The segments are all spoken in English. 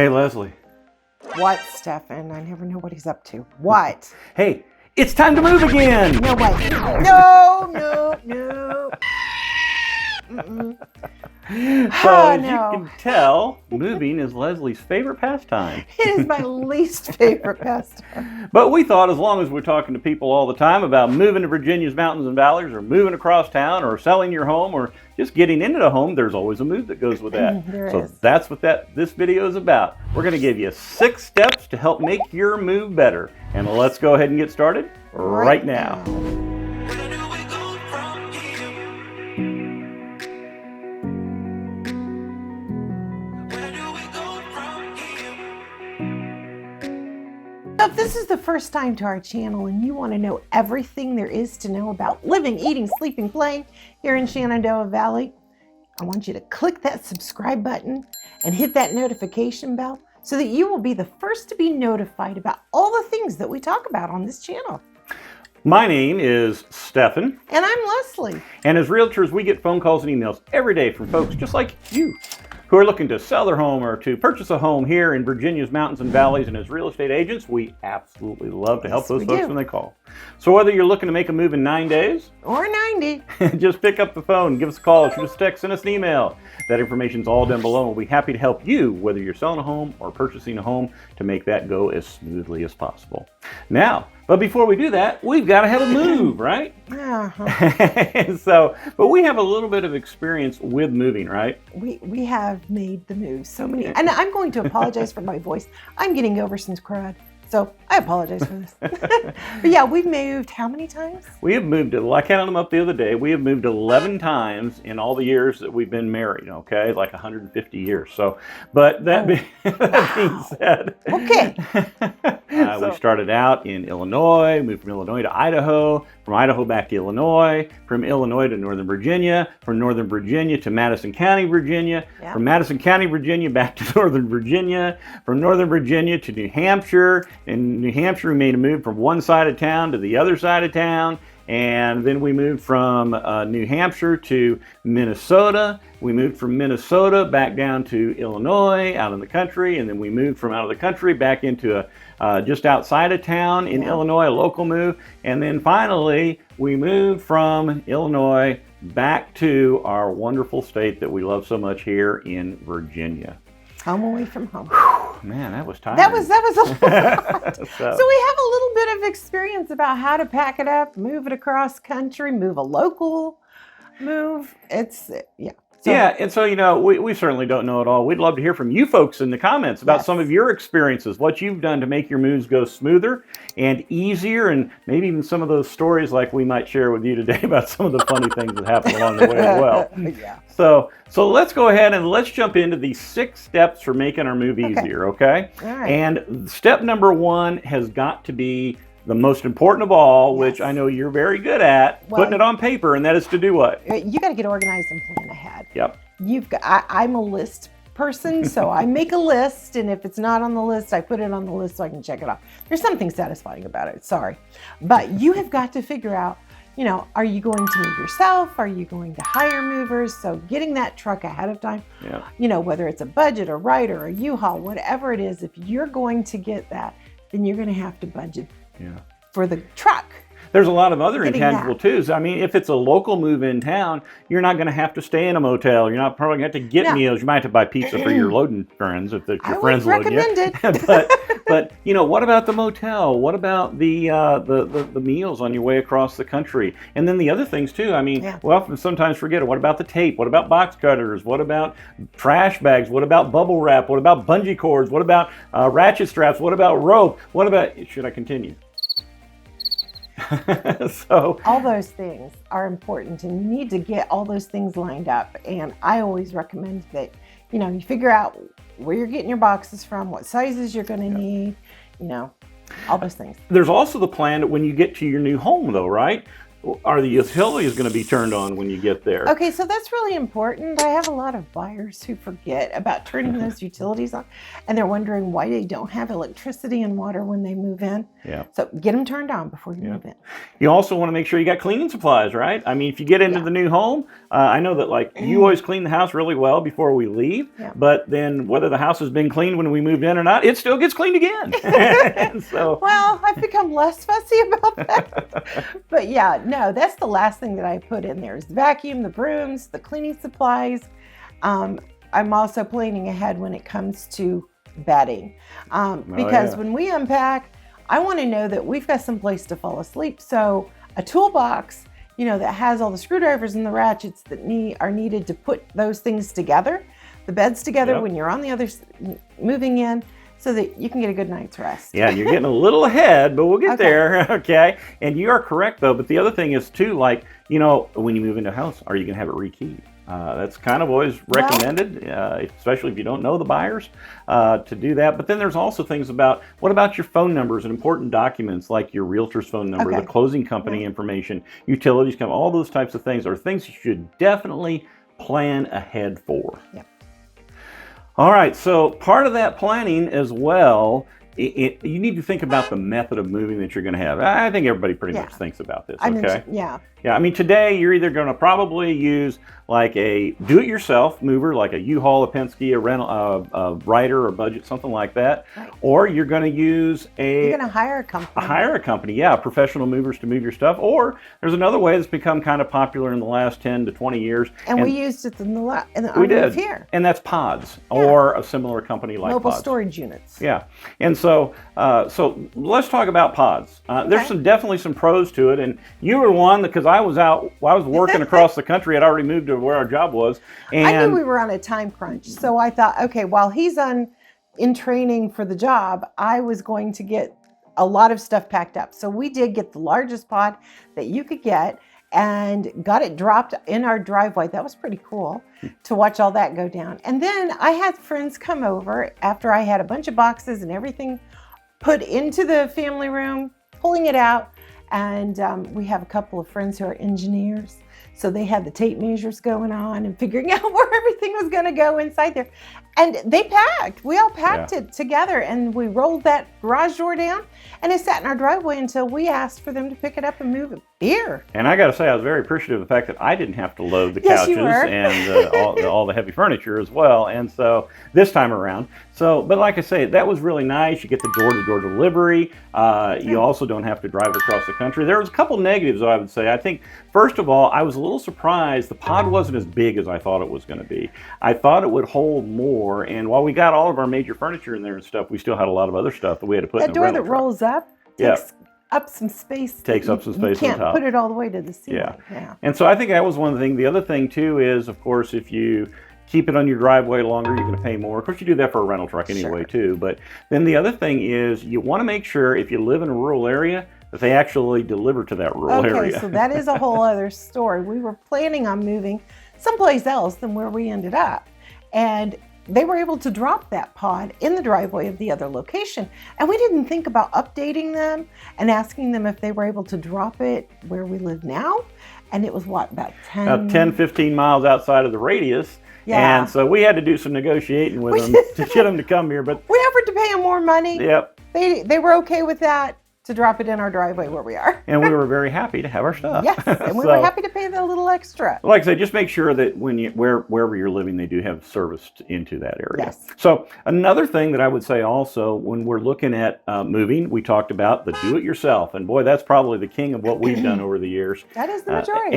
Hey, Leslie. What, Stefan? I never know what he's up to. What? Hey, it's time to move again. No way. No. Mm-mm. So as no. you can tell, moving is Leslie's favorite pastime. It is my least favorite pastime. But we thought as long as we're talking to people all the time about moving to Virginia's mountains and valleys, or moving across town, or selling your home, or just getting into the home, there's always a move that goes with that. So that's what this video is about. We're going to give you 6 steps to help make your move better. And let's go ahead and get started right now. If this is the first time to our channel and you want to know everything there is to know about living, eating, sleeping, playing here in Shenandoah Valley, I want you to click that subscribe button and hit that notification bell so that you will be the first to be notified about all the things that we talk about on this channel. My name is Stefan. And I'm Leslie. And as realtors, we get phone calls and emails every day from folks just like you who are looking to sell their home or to purchase a home here in Virginia's mountains and valleys. And as real estate agents, we absolutely love to help those folks when they call. So whether you're looking to make a move in 9 days or 90, just pick up the phone, give us a call, shoot us a text, send us an email. That information's all down below. We'll be happy to help you, whether you're selling a home or purchasing a home, to make that go as smoothly as possible. Now, but before we do that, we've got to have a move, right? But we have a little bit of experience with moving, right? We have made the move so many, and I'm going to apologize for my voice. I'm getting over some crud, so I apologize for this. But yeah, we've moved how many times? We have moved, I counted them up the other day, we have moved 11 times in all the years that we've been married, okay? Like 150 years. So, but that being said, okay. We started out in Illinois, moved from Illinois to Idaho, from Idaho back to Illinois, from Illinois to Northern Virginia, from Northern Virginia to Madison County, Virginia, from Madison County, Virginia back to Northern Virginia, from Northern Virginia to New Hampshire. In New Hampshire, we made a move from one side of town to the other side of town. And then we moved from New Hampshire to Minnesota. We moved from Minnesota back down to Illinois, out in the country. And then we moved from out of the country back into just outside of town in Illinois, a local move. And then finally, we moved from Illinois back to our wonderful state that we love so much here in Virginia. Home away from home. Man, that was tiring. That was a lot. So we have a little bit of experience about how to pack it up, move it across country, move a local move. It's, yeah. So, yeah, and so, you know, we certainly don't know it all. We'd love to hear from you folks in the comments about some of your experiences, what you've done to make your moves go smoother and easier, and maybe even some of those stories like we might share with you today about some of the funny things that happen along the way as well. Yeah. So let's go ahead and let's jump into these 6 steps for making our move easier, okay? All right. And step number 1 has got to be the most important of all, which I know you're very good at, putting it on paper, and that is to do what? You got to get organized and plan ahead. Yep. I'm a list person, so I make a list, and if it's not on the list, I put it on the list so I can check it off. There's something satisfying about it, sorry. But you have got to figure out, you know, are you going to move yourself? Are you going to hire movers? So getting that truck ahead of time, you know, whether it's a budget, a Ryder, a U-Haul, whatever it is, if you're going to get that, then you're going to have to budget for the truck. There's a lot of other intangible too. I mean, if it's a local move in town, you're not going to have to stay in a motel. You're not probably going to have to get meals. You might have to buy pizza for your loading friends if your friends loading you. But you know, what about the motel? What about the meals on your way across the country? And then the other things too. I mean, we often sometimes forget it. What about the tape? What about box cutters? What about trash bags? What about bubble wrap? What about bungee cords? What about ratchet straps? What about rope? What about? Should I continue? So all those things are important, and you need to get all those things lined up. And I always recommend that, you know, you figure out where you're getting your boxes from, what sizes you're going to need, you know, all those things. There's also the plan that when you get to your new home though, right? are the utilities going to be turned on when you get there? Okay, so that's really important. I have a lot of buyers who forget about turning those utilities on, and they're wondering why they don't have electricity and water when they move in. Yeah. So get them turned on before you move in. You also want to make sure you got cleaning supplies, right? I mean, if you get into the new home, I know that like you always clean the house really well before we leave, but then whether the house has been cleaned when we moved in or not, it still gets cleaned again. And so, well, I've become less fussy about that. But yeah, no, that's the last thing that I put in there is the vacuum, the brooms, the cleaning supplies. I'm also planning ahead when it comes to bedding, because when we unpack, I want to know that we've got some place to fall asleep. So a toolbox, you know, that has all the screwdrivers and the ratchets that are needed to put those things together, the beds together when you're on the other moving in, so that you can get a good night's rest. Yeah, you're getting a little ahead, but we'll get there, okay? And you are correct, though, but the other thing is, too, like, you know, when you move into a house, are you going to have it rekeyed? That's kind of always recommended, especially if you don't know the buyers, to do that. But then there's also things about, what about your phone numbers and important documents like your realtor's phone number, the closing company information, utilities company, all those types of things are things you should definitely plan ahead for. Yep. All right, so part of that planning as well, you need to think about the method of moving that you're going to have. I think everybody pretty much thinks about this, okay? Yeah, I mean, today you're either going to probably use like a do-it-yourself mover, like a U-Haul, a Penske, a rental, a Ryder, or Budget, something like that, or you're going to use you're going to hire a company. Hire a company, professional movers to move your stuff. Or there's another way that's become kind of popular in the last 10 to 20 years. And we used it in the we did here. And that's Pods, or a similar company like Mobile Pods. storage units. Yeah, and so let's talk about Pods. There's definitely some pros to it, and you were one because I was working across the country. I'd already moved to where our job was, and I knew we were on a time crunch, so I thought, okay, while he's in training for the job, I was going to get a lot of stuff packed up. So we did get the largest pod that you could get, and got it dropped in our driveway. That was pretty cool to watch all that go down. And then I had friends come over after I had a bunch of boxes and everything put into the family room, pulling it out. And we have a couple of friends who are engineers. So they had the tape measures going on and figuring out where everything was going to go inside there. And they packed. We all packed it together, and we rolled that garage door down, and it sat in our driveway until we asked for them to pick it up and move it here. And I got to say, I was very appreciative of the fact that I didn't have to load the couches and all the heavy furniture as well. And so this time around, but like I say, that was really nice. You get the door-to-door delivery. You also don't have to drive across the country. There was a couple negatives, I would say. I think, first of all, I was a little surprised the pod wasn't as big as I thought it was going to be. I thought it would hold more, and while we got all of our major furniture in there and stuff, we still had a lot of other stuff that we had to put in the rental truck. That door that rolls up takes up some space. Takes up some space on top. You can't put it all the way to the ceiling. Yeah. And so I think that was one of the things. The other thing, too, is, of course, if you keep it on your driveway longer, you're going to pay more. Of course, you do that for a rental truck anyway, too. But then the other thing is you want to make sure if you live in a rural area that they actually deliver to that rural area. Okay, so that is a whole other story. We were planning on moving someplace else than where we ended up. And they were able to drop that pod in the driveway of the other location. And we didn't think about updating them and asking them if they were able to drop it where we live now. And it was about 10, 15 miles outside of the radius. Yeah. And so we had to do some negotiating with them to get them to come here. But we offered to pay them more money. Yep. They were okay with that, to drop it in our driveway where we are. And we were very happy to have our stuff. Yes, and we were happy to pay the little extra. Like I said, just make sure that wherever you're living, they do have service into that area. Yes. So another thing that I would say also, when we're looking at moving, we talked about the do-it-yourself. And boy, that's probably the king of what we've done over the years. That is the majority.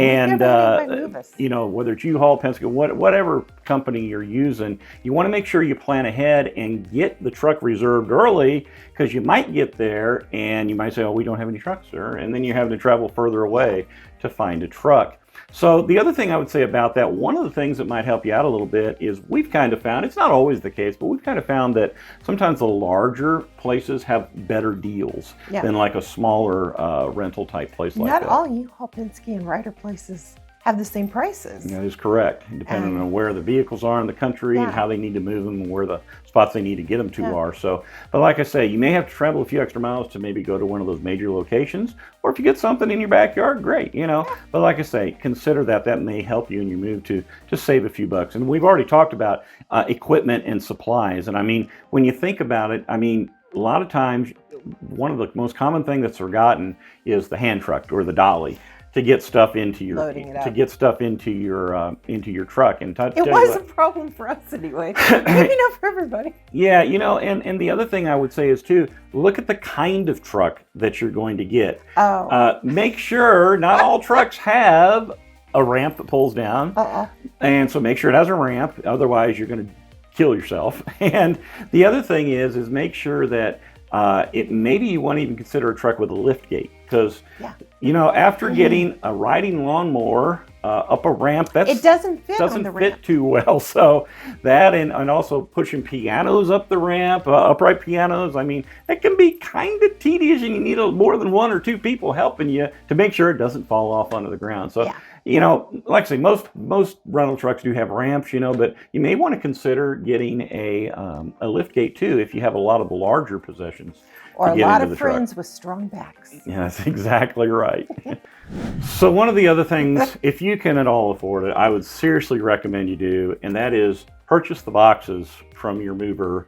Whether it's U-Haul, Penske, whatever company you're using, you want to make sure you plan ahead and get the truck reserved early, because you might get there and you might say, oh, we don't have any trucks, sir. And then you're having to travel further away to find a truck. So the other thing I would say about that, one of the things that might help you out a little bit is we've kind of found, it's not always the case, but we've kind of found that sometimes the larger places have better deals than like a smaller rental type place like that. Not all U-Haul, Penske, and Ryder places have the same prices. That is correct, depending on where the vehicles are in the country and how they need to move them and where the spots they need to get them to are. So, but like I say, you may have to travel a few extra miles to maybe go to one of those major locations, or if you get something in your backyard, great, you know. But like I say, consider that may help you in your move to save a few bucks. And we've already talked about equipment and supplies. And I mean, when you think about it, I mean, a lot of times, one of the most common thing that's forgotten is the hand truck or the dolly to get stuff into your truck. And it was a problem for us anyway. Maybe not for everybody. Yeah, you know, and the other thing I would say is too, look at the kind of truck that you're going to get. Make sure not all trucks have a ramp that pulls down. And so make sure it has a ramp, otherwise you're going to kill yourself. And the other thing is make sure that maybe you want to even consider a truck with a lift gate, because you know, after getting a riding lawnmower up a ramp, it doesn't fit too well. So that and also pushing pianos up the ramp, upright pianos, I mean, it can be kind of tedious, and you need more than one or two people helping you to make sure it doesn't fall off onto the ground. So you know, like I say, most rental trucks do have ramps, you know, but you may want to consider getting a lift gate too if you have a lot of the larger possessions. Or a lot of friends with strong backs. Yeah, that's exactly right. So one of the other things, if you can at all afford it, I would seriously recommend you do, and that is purchase the boxes from your mover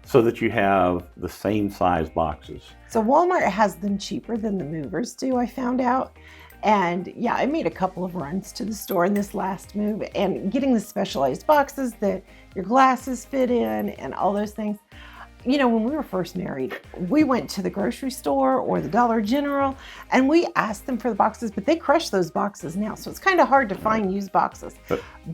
so that you have the same size boxes. So Walmart has them cheaper than the movers do, I found out. And yeah, I made a couple of runs to the store in this last move, and getting the specialized boxes that your glasses fit in and all those things. You know, when we were first married, we went to the grocery store or the Dollar General and we asked them for the boxes, but they crush those boxes now. So it's kind of hard to find used boxes.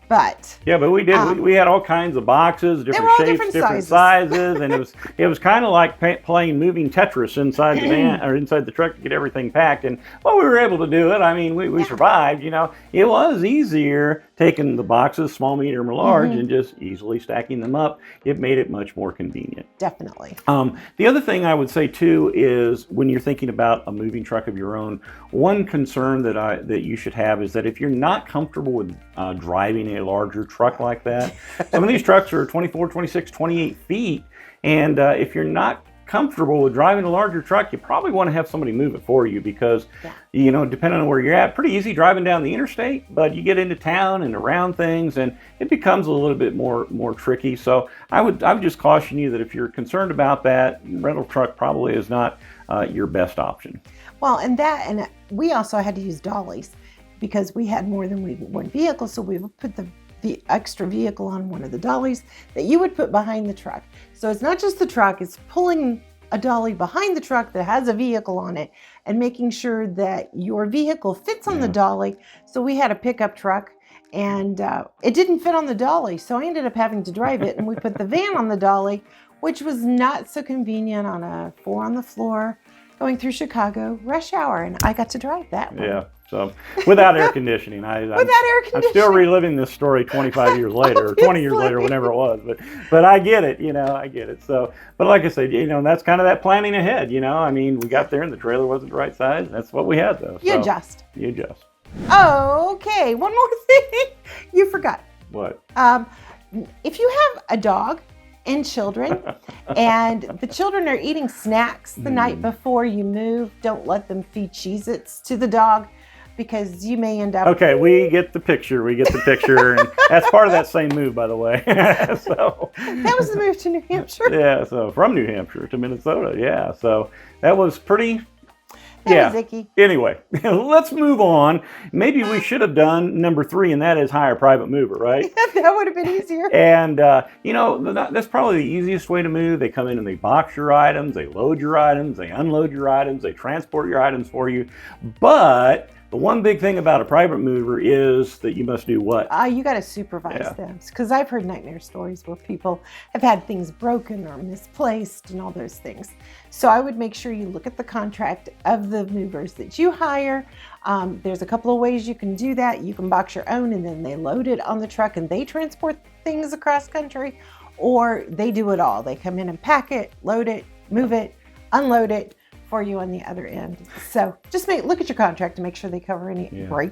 But we did. We had all kinds of boxes, different shapes, different sizes, and it was kind of like playing moving Tetris inside the van or inside the truck to get everything packed. And well, we were able to do it. I mean, we survived. You know, it was easier taking the boxes, small, medium, or large, and just easily stacking them up. It made it much more convenient. Definitely. The other thing I would say too is when you're thinking about a moving truck of your own, one concern that you should have is that if you're not comfortable with driving a larger truck like that, some of these trucks are 24, 26, 28 feet, and if you're not comfortable with driving a larger truck, you probably want to have somebody move it for you, because you know, depending on where you're at, pretty easy driving down the interstate, but you get into town and around things and it becomes a little bit more tricky. So I would just caution you that if you're concerned about that, rental truck probably is not your best option. Well, and we also had to use dollies because we had more than one vehicle, so we would put the extra vehicle on one of the dollies that you would put behind the truck. So it's not just the truck, it's pulling a dolly behind the truck that has a vehicle on it and making sure that your vehicle fits on the dolly. So we had a pickup truck and it didn't fit on the dolly, so I ended up having to drive it, and we put the van on the dolly, which was not so convenient on a 4 on the floor going through Chicago rush hour, and I got to drive that one. Yeah. So without air conditioning, I'm still reliving this story 25 years later, or 20 years later, whenever it was. But I get it, you know, I get it. So, but like I said, you know, that's kind of that planning ahead, you know. I mean, we got there and the trailer wasn't the right size. That's what we had, though. You adjust. You adjust. Okay, one more thing you forgot. What? If you have a dog and children, and the children are eating snacks the night before you move, don't let them feed Cheez-Its to the dog, because you may end up... Okay, we get the picture. And that's part of that same move, by the way. So that was the move to New Hampshire. Yeah, so from New Hampshire to Minnesota. Yeah, so that was pretty... That was icky. Anyway, let's move on. Maybe we should have done number 3, and that is hire a private mover, right? That would have been easier. And, you know, that's probably the easiest way to move. They come in and they box your items, they load your items, they unload your items, they transport your items for you. But the one big thing about a private mover is that you must do what? You got to supervise them, because I've heard nightmare stories where people have had things broken or misplaced and all those things. So I would make sure you look at the contract of the movers that you hire. There's a couple of ways you can do that. You can box your own and then they load it on the truck and they transport things across country, or they do it all. They come in and pack it, load it, move it, unload it for you on the other end. So just look at your contract to make sure they cover any break.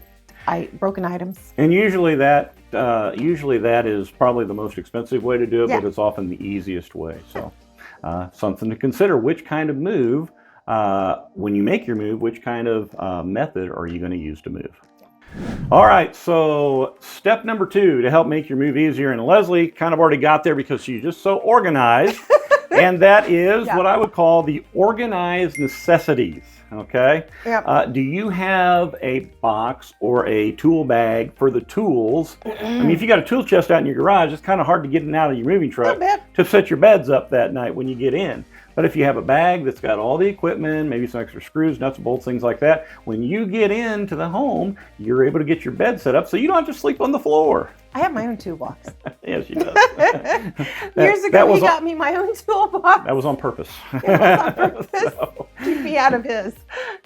broken items. And usually that is probably the most expensive way to do it, Yeah. but it's often the easiest way. So something to consider. Which kind of move, when you make your move, which kind of method are you going to use to move? All right, so step number 2 to help make your move easier, and Leslie kind of already got there because she's just so organized, and that is what I would call the organized necessities. Okay. Yep. Do you have a box or a tool bag for the tools? I mean, if you got a tool chest out in your garage, it's kind of hard to get it out of your moving truck to set your beds up that night when you get in. But if you have a bag that's got all the equipment, maybe some extra screws, nuts, bolts, things like that, when you get into the home, you're able to get your bed set up so you don't have to sleep on the floor. I have my own toolbox. Yes, she does. Years ago, he got me my own toolbox. That was on purpose. It was on purpose. Keep me out of his.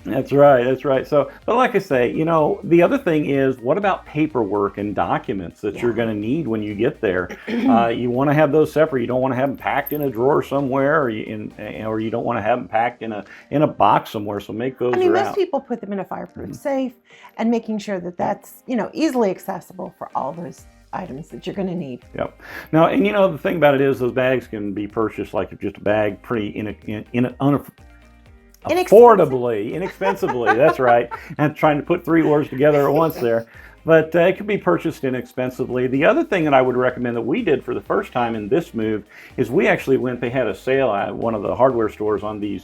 That's right. That's right. So, but like I say, you know, the other thing is, what about paperwork and documents that you're going to need when you get there? You want to have those separate. You don't want to have them packed in a drawer somewhere, or you don't want to have them packed in a box somewhere. So make those. Most people put them in a fireproof safe, and making sure that that's easily accessible for all those items that you're going to need. Yep. Now, and the thing about it is, those bags can be purchased like just a bag, pretty inexpensively. That's right. I'm trying to put 3 words together at once there. But it can be purchased inexpensively. The other thing that I would recommend that we did for the first time in this move is we actually they had a sale at one of the hardware stores on the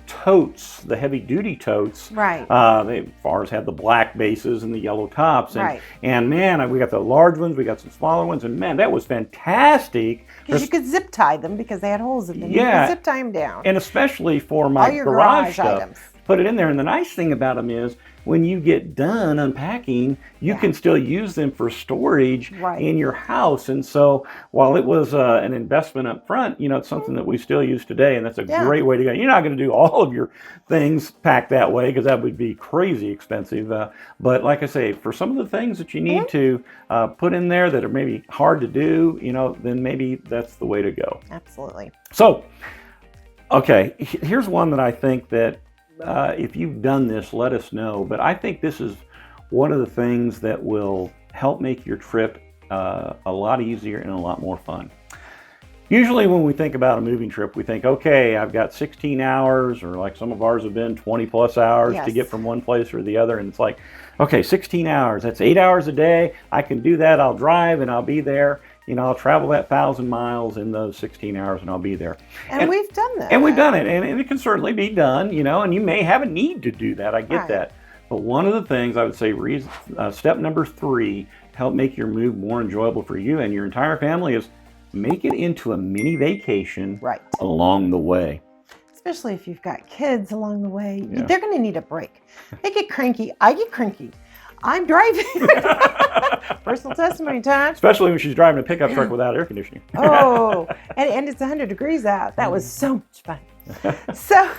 totes, the heavy duty totes. Right. Ours had the black bases and the yellow tops. And, right. And man, we got the large ones, we got some smaller ones, and man, that was fantastic. Because you could zip tie them because they had holes in them. Yeah. You could zip tie them down. And especially for my all your garage stuff. Items. Put it in there. And the nice thing about them is, when you get done unpacking, you can still use them for storage in your house. And so while it was an investment up front, it's something that we still use today. And that's a great way to go. You're not going to do all of your things packed that way because that would be crazy expensive. But like I say, for some of the things that you need to put in there that are maybe hard to do, then maybe that's the way to go. Absolutely. So, okay, here's one that I think that if you've done this, let us know. But I think this is one of the things that will help make your trip a lot easier and a lot more fun. Usually when we think about a moving trip, we think, okay, I've got 16 hours, or like some of ours have been 20 plus hours to get from one place or the other. And it's like, okay, 16 hours, that's 8 hours a day. I can do that. I'll drive and I'll be there. I'll travel that 1,000 miles in those 16 hours and I'll be there. And we've done that. And we've done it. And it can certainly be done, and you may have a need to do that. I get that. But one of the things I would say, step number 3, help make your move more enjoyable for you and your entire family, is make it into a mini vacation along the way. Especially if you've got kids along the way. They're going to need a break. They get cranky. I get cranky. I'm driving. Personal testimony time. Especially when she's driving a pickup truck without air conditioning. Oh, and it's 100 degrees out. That was so much fun. So,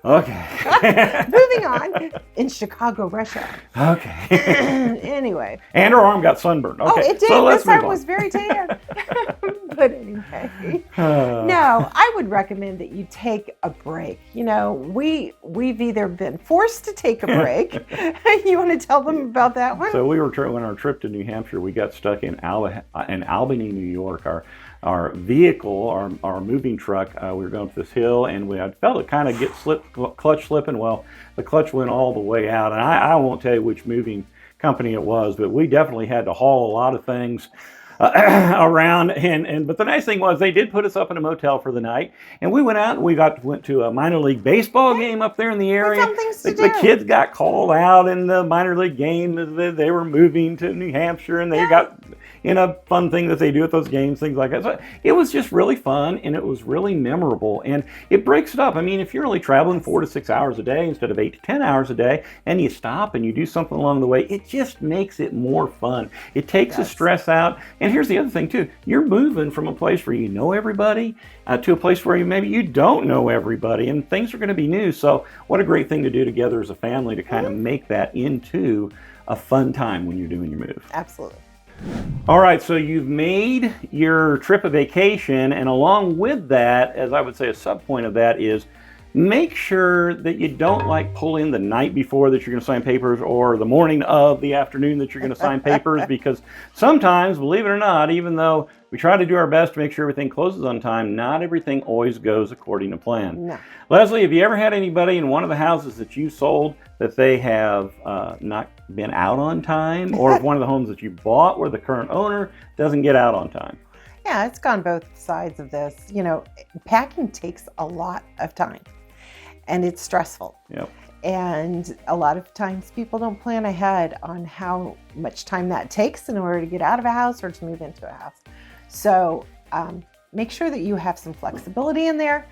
okay. Moving on, in Chicago rush hour. Okay. Anyway. And her arm got sunburned. Okay. Oh, it did. So this arm was very tan. But anyway. No, I would recommend that you take a break. We've either been forced to take a break. You want to tell them about that one? So we were on our trip to New Hampshire. We got stuck in Albany, New York. Our vehicle, our moving truck, we were going up this hill, and I felt it kind of get clutch slipping. Well, the clutch went all the way out, and I won't tell you which moving company it was, but we definitely had to haul a lot of things around. But the nice thing was, they did put us up in a motel for the night, and we went out and went to a minor league baseball game up there in the area. The kids got called out in the minor league game. They were moving to New Hampshire, and they got in a fun thing that they do at those games, things like that. So it was just really fun, and it was really memorable, and it breaks it up. I mean, if you're only traveling 4 to 6 hours a day instead of 8 to 10 hours a day, and you stop and you do something along the way, it just makes it more fun. It takes the stress out. And here's the other thing too: you're moving from a place where you know everybody to a place where maybe you don't know everybody, and things are going to be new. So what a great thing to do together as a family to kind of make that into a fun time when you're doing your move. Absolutely. All right, so you've made your trip a vacation, and along with that, as I would say, a sub point of that is Make sure that you don't like pull in the night before that you're going to sign papers or the morning of the afternoon that you're going to sign papers, because sometimes, believe it or not, even though we try to do our best to make sure everything closes on time, not everything always goes according to plan. No. Leslie, have you ever had anybody in one of the houses that you sold that they have not been out on time, or one of the homes that you bought where the current owner doesn't get out on time? Yeah, it's gone both sides of this. You know, packing takes a lot of time. And it's stressful. Yep. And a lot of times people don't plan ahead on how much time that takes in order to get out of a house or to move into a house. So make sure that you have some flexibility in there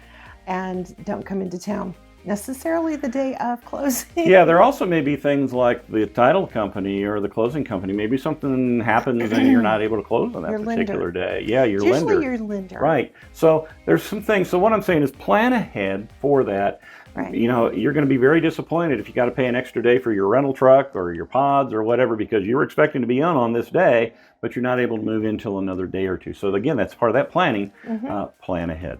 and don't come into town necessarily the day of closing. Yeah, there also may be things like the title company or the closing company. Maybe something happens and you're not able to close on that Your particular lender. day. Yeah, your lender. Usually your lender. Right. So there's some things. So what I'm saying is plan ahead for that. Right. You know, you're going to be very disappointed if you got to pay an extra day for your rental truck or your pods or whatever, because you were expecting to be on this day, but you're not able to move in until another day or two. So again, that's part of that planning. Plan ahead.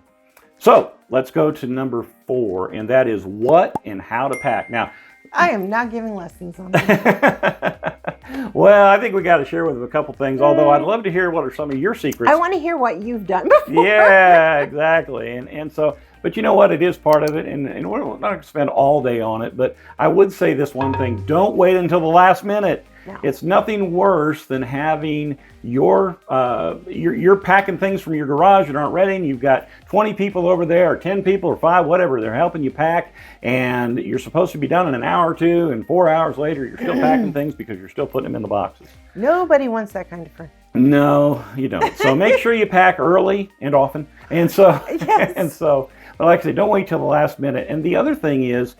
So let's go to number 4, and that is what and how to pack. Now, I am not giving lessons on that. well, I think we got to share with them a couple things, although I'd love to hear what are some of your secrets. I want to hear what you've done before. Yeah, exactly. And so, but you know what? It is part of it, and we're not going to spend all day on it, but I would say this one thing: don't wait until the last minute. No. It's nothing worse than having you're packing things from your garage that aren't ready, and you've got 20 people over there, or 10 people, or 5, whatever. They're helping you pack, and you're supposed to be done in an hour or two, and 4 hours later, you're still packing things because you're still putting them in the boxes. Nobody wants that kind of friend. No, you don't. So make sure you pack early and often. And so, Yes. and so, but like I said, don't wait till the last minute. And the other thing is,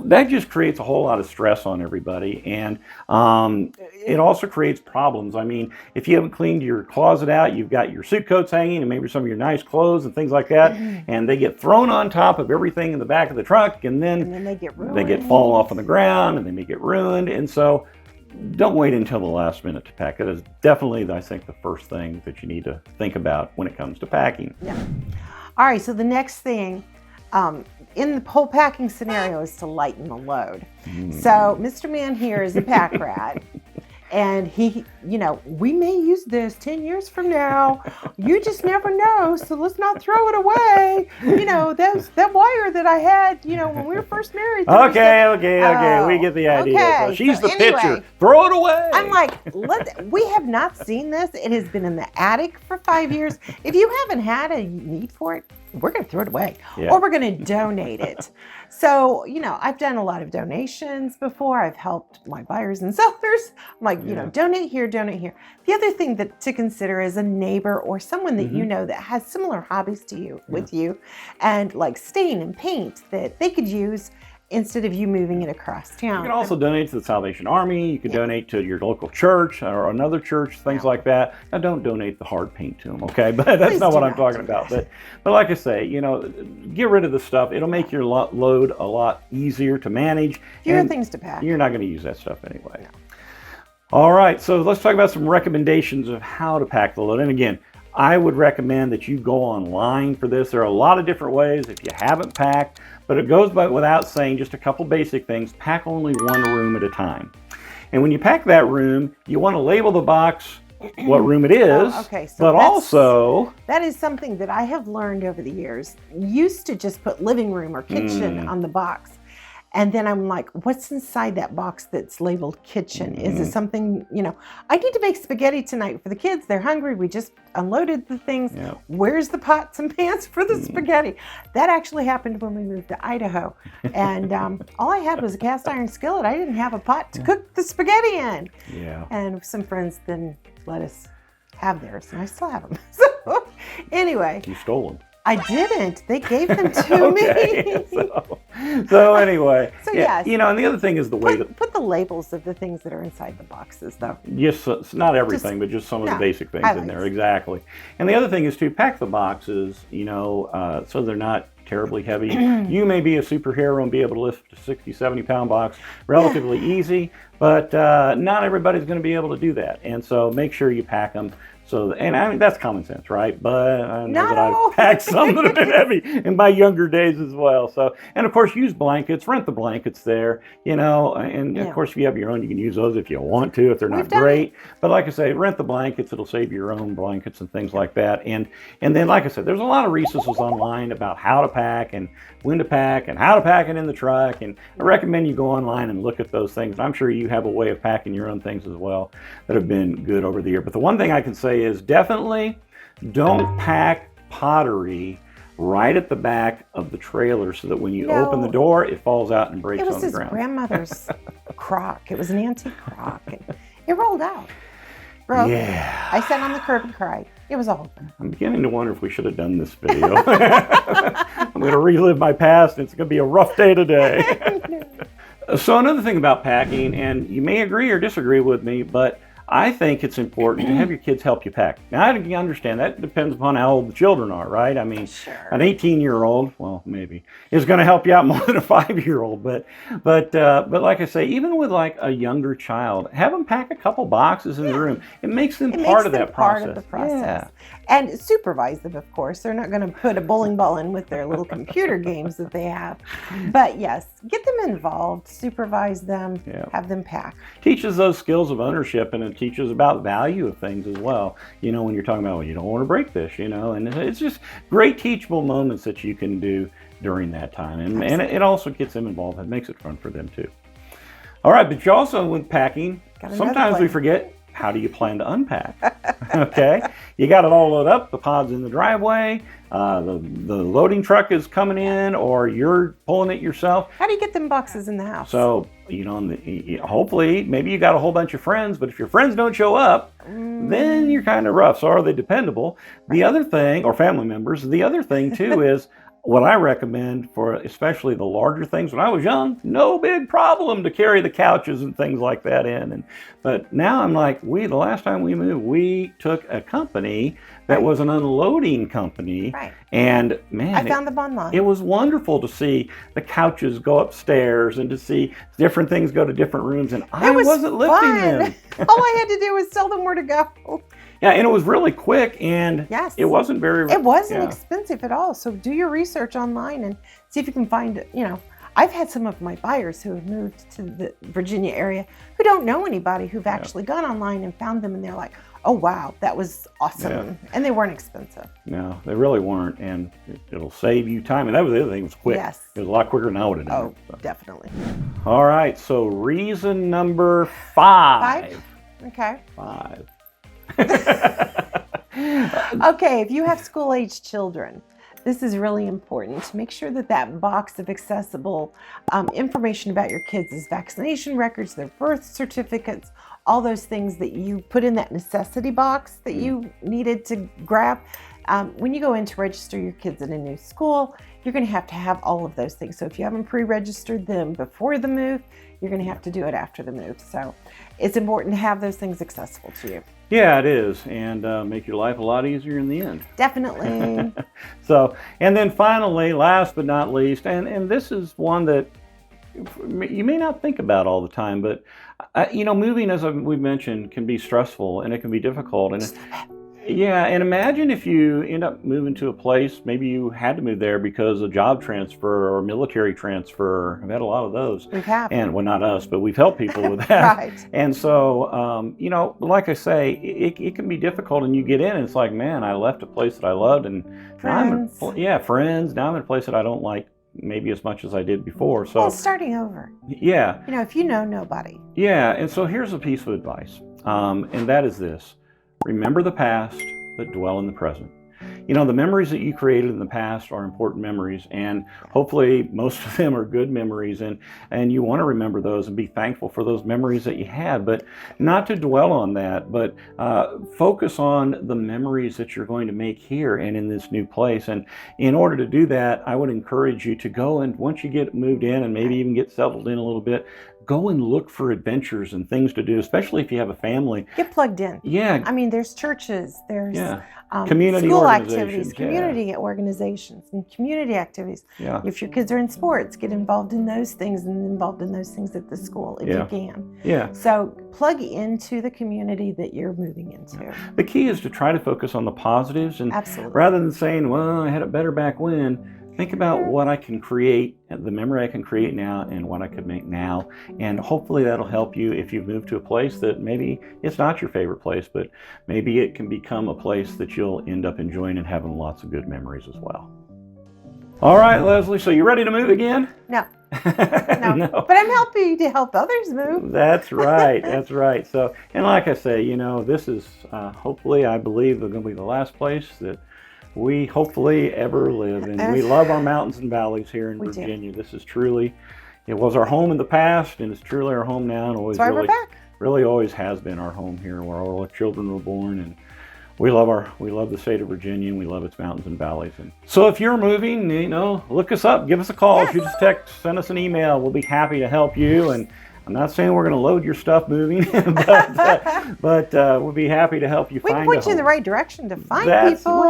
that just creates a whole lot of stress on everybody, and it also creates problems. I mean, if you haven't cleaned your closet out, you've got your suit coats hanging and maybe some of your nice clothes and things like that, and they get thrown on top of everything in the back of the truck, and then they get ruined. they get fall off on the ground, and they may get ruined. And so don't wait until the last minute to pack. It is definitely, I think, the first thing that you need to think about when it comes to packing. Yeah. All right, so the next thing in the whole packing scenario is to lighten the load. So Mr. Man here is a pack rat. And he, you know, we may use this 10 years from now. You just never know, so let's not throw it away. You know, that wire that I had, you know, when we were first married. Okay, we get the idea. Okay, So she's so the anyway, pitcher. Throw it away. I'm like, we have not seen this. It has been in the attic for 5 years. If you haven't had a need for it, we're going to throw it away, or we're going to donate it. So, you know, I've done a lot of donations before. I've helped my buyers and sellers. I'm like, you know, donate here, donate here. The other thing that to consider is a neighbor or someone that you know that has similar hobbies to you, with you, and like stain and paint that they could use instead of you moving it across town. You can also donate to the Salvation Army. You can donate to your local church or another church, things like that. Now, don't donate the hard paint to them, okay? But that's Please not what do I'm not talking do about. that. But like I say, you know, get rid of the stuff. It'll make your load a lot easier to manage. Fewer and things to pack. You're not going to use that stuff anyway. No. All right, so let's talk about some recommendations of how to pack the load. And again, I would recommend that you go online for this. There are a lot of different ways if you haven't packed, but it goes by without saying just a couple basic things. Pack only one room at a time. And when you pack that room, you want to label the box what room it is, but also... That is something that I have learned over the years. Used to just put living room or kitchen on the box. And then I'm like, what's inside that box that's labeled kitchen? Is it something, you know, I need to make spaghetti tonight for the kids. They're hungry. We just unloaded the things. Where's the pots and pans for the spaghetti? That actually happened when we moved to Idaho. And all I had was a cast iron skillet. I didn't have a pot to cook the spaghetti in. And some friends then let us have theirs, and I still have them. So anyway. You stole them. I didn't. They gave them to me. So anyway, so yes, you know, and the other thing is the way that put the labels of the things that are inside the boxes, though. Yes, it's not everything, but just some of the basic things in there. Exactly. And the other thing is to pack the boxes, you know, so they're not terribly heavy. You may be a superhero and be able to lift a 60, 70 pound box relatively easy, but not everybody's going to be able to do that. And so make sure you pack them So, and I mean, that's common sense, right? But I know Not that all. I've packed some that have been heavy in my younger days as well. So, and of course, use blankets, rent the blankets there, and of course, if you have your own, you can use those if you want to, if they're not great. But like I say, rent the blankets, it'll save your own blankets and things like that. And then, like I said, there's a lot of resources online about how to pack and when to pack and how to pack it in the truck. And I recommend you go online and look at those things. And I'm sure you have a way of packing your own things as well that have been good over the year. But the one thing I can say is definitely don't pack pottery right at the back of the trailer so that when you open the door, it falls out and breaks on the ground. It was his grandmother's crock. It was an antique crock. And it rolled out. Broke. Yeah. I sat on the curb and cried. It was over. I'm beginning to wonder if we should have done this video. I'm going to relive my past, and it's going to be a rough day today. So another thing about packing, and you may agree or disagree with me, but I think it's important to have your kids help you pack. Now, I understand that depends upon how old the children are, right? I mean, an 18-year-old, well, maybe, is going to help you out more than a 5-year-old. But like I say, even with like a younger child, have them pack a couple boxes in the room. It makes them part of that process. Part of the process. And supervise them, of course. They're not going to put a bowling ball in with their little computer games that they have. But yes, get them involved, supervise them, have them pack. Teaches those skills of ownership, and it teaches about value of things as well. When you're talking about, well, you don't want to break this, and it's just great teachable moments that you can do during that time. And it also gets them involved. It makes it fun for them too. All right, but you also, with packing, sometimes we forget, how do you plan to unpack? Okay, you got it all loaded up. The pod's in the driveway. The loading truck is coming in, or you're pulling it yourself. How do you get them boxes in the house? So hopefully, maybe you got a whole bunch of friends, but if your friends don't show up, then you're kind of rough. So are they dependable? The other thing, or family members, the other thing too is, what I recommend for especially the larger things, when I was young, no big problem to carry the couches and things like that in. But now I'm like, the last time we moved, we took a company that was an unloading company. Right. And man, I found them online. It was wonderful to see the couches go upstairs and to see different things go to different rooms. And I wasn't lifting them. All I had to do was tell them where to go. Yeah, and it was really quick, and it wasn't It wasn't expensive at all. So do your research online and see if you can find, I've had some of my buyers who have moved to the Virginia area who don't know anybody who've actually gone online and found them, and they're like, oh, wow, that was awesome. Yeah. And they weren't expensive. No, they really weren't, and it'll save you time. And that was the other thing, it was quick. Yes. It was a lot quicker than I would have done. Oh, definitely. All right, so reason number 5. Okay. 5. Okay, if you have school-age children, this is really important to make sure that box of accessible information about your kids is vaccination records, their birth certificates, all those things that you put in that necessity box that you needed to grab. When you go in to register your kids in a new school, you're going to have all of those things. So if you haven't pre-registered them before the move, you're going to have to do it after the move. So it's important to have those things accessible to you. Yeah, it is, and make your life a lot easier in the end. Definitely. So, and then finally, last but not least, and this is one that you may not think about all the time, but moving, as we've mentioned, can be stressful and it can be difficult. And and imagine if you end up moving to a place, maybe you had to move there because of job transfer or military transfer. I've had a lot of those. We have. And, well, not us, but we've helped people with that. Right. And so, like I say, it can be difficult, and you get in and it's like, man, I left a place that I loved, and friends. Friends. Now I'm in a place that I don't like maybe as much as I did before. So starting over. Yeah. If you know nobody. Yeah, and so here's a piece of advice, and that is this. Remember the past, but dwell in the present. The memories that you created in the past are important memories, and hopefully most of them are good memories, and you want to remember those and be thankful for those memories that you had, but not to dwell on that, but focus on the memories that you're going to make here and in this new place. And in order to do that, I would encourage you to go, and once you get moved in and maybe even get settled in a little bit, go and look for adventures and things to do, especially if you have a family. Get plugged in. Yeah. I mean, there's churches, there's community school organizations, activities, community organizations, and community activities. Yeah. If your kids are in sports, get involved in those things and involved in those things at the school if you can. Yeah. So plug into the community that you're moving into. The key is to try to focus on the positives, and Absolutely. rather than saying, well, I had it better back when, think about what I can create, the memory I can create now, and what I could make now. And hopefully that'll help you if you've moved to a place that maybe it's not your favorite place, but maybe it can become a place that you'll end up enjoying and having lots of good memories as well. All right, Leslie, so you ready to move again? No. No. But I'm happy to help others move. That's right. That's right. So, and like I say, this is hopefully, I believe, going to be the last place that we hopefully ever live in. We love our mountains and valleys here in Virginia. This is truly, it was our home in the past, and it's truly our home now, and always That's why we're back. Really always has been our home here, where all our children were born, and we love the state of Virginia, and we love its mountains and valleys. And so if you're moving, look us up, give us a call, shoot us a text, send us an email. We'll be happy to help you. And I'm not saying we're going to load your stuff moving, but we'll be happy to help you find a home. We can point you in the right direction to find people.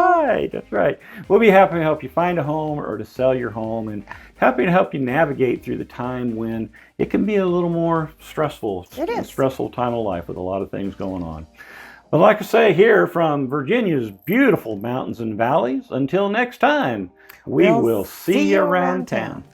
That's right. We'll be happy to help you find a home or to sell your home, and happy to help you navigate through the time when it can be a little more stressful. It is. A stressful time of life with a lot of things going on. But like I say, here from Virginia's beautiful mountains and valleys, until next time, we will see you around town.